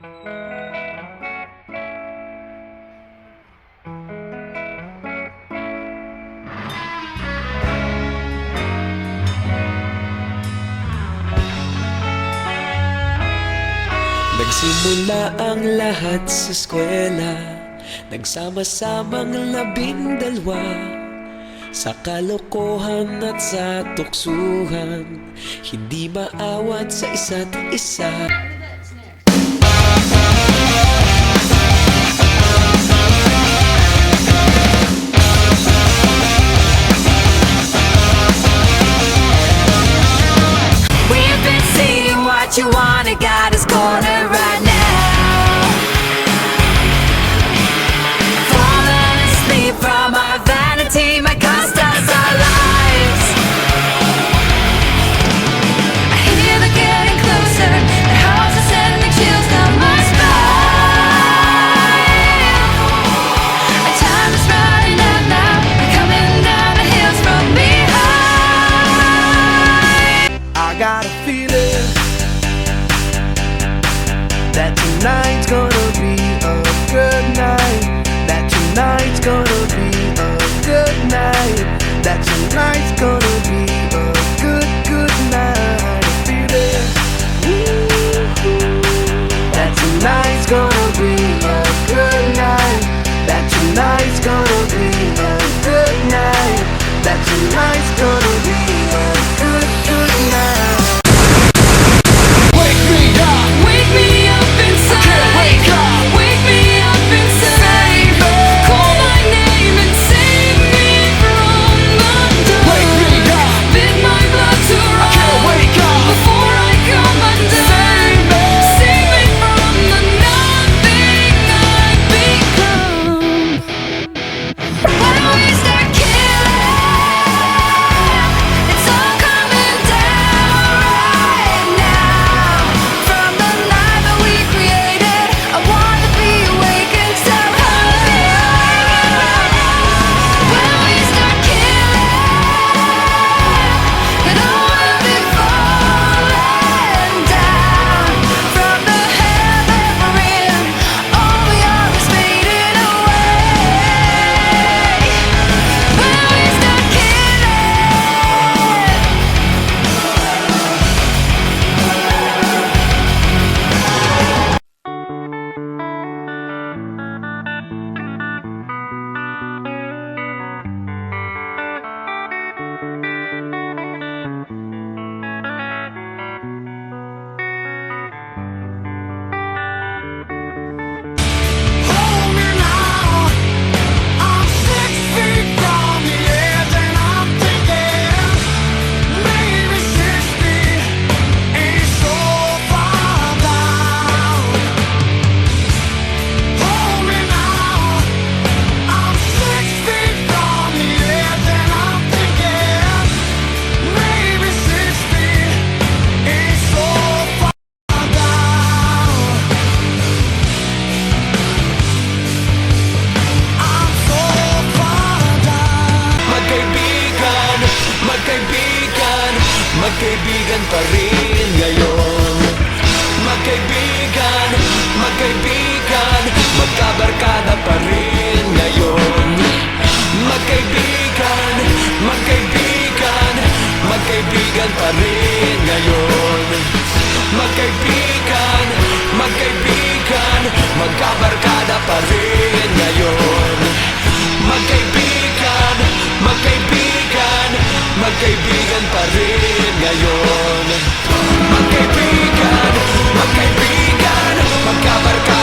Nagsimula ang lahat sa eskwela, nagsama-samang 12 sa kalokohan at sa tuksuhan, hindi maawat sa isa't isa. We've been seeing what you wanna, got us cornered right now. Falling asleep from our vanity might cost us our lives. I hear they're getting closer, the house is sending chills down my spine. Our time is running out now, we're coming down the hills from behind. I got a feeling that tonight's gonna be a good night. That tonight's gonna be a good night. That tonight's gonna be a good night. I feel it. That tonight's gonna be a good night. That tonight's gonna be a good night. That tonight's gonna be a good night. Wake me up inside. Wake me up inside. Call my name and save me from the dark. Bid my blood to run before I come undone. Save me from the nothing I've become. When we start killing, it's all coming down right now. From the night that we created, I want to be awakened somehow. When we start killing, it all will be falling down. From the hell that we're in, all we are is fading away. When we start killing. Hold me now, I'm 6 feet from the edge and I'm thinking maybe 6 feet ain't so far down. Hold me now, I'm 6 feet from the edge and I'm thinking maybe 6 feet ain't so far down. I'm so far down. Magkaibigan, magkaibigan, magkaibigan pa rin ngayon. Magkaibigan, magkaibigan, magkabarkada pa rin ngayon. Magkaibigan, magkaibigan, magkaibigan pa rin ngayon. Magkaibigan, magkaibigan, magkabarkada pa rin ngayon. Magkaibigan, magkaibigan, magkaibigan pa rin ngayon. Magkaibigan, magkaibigan, magkabarkada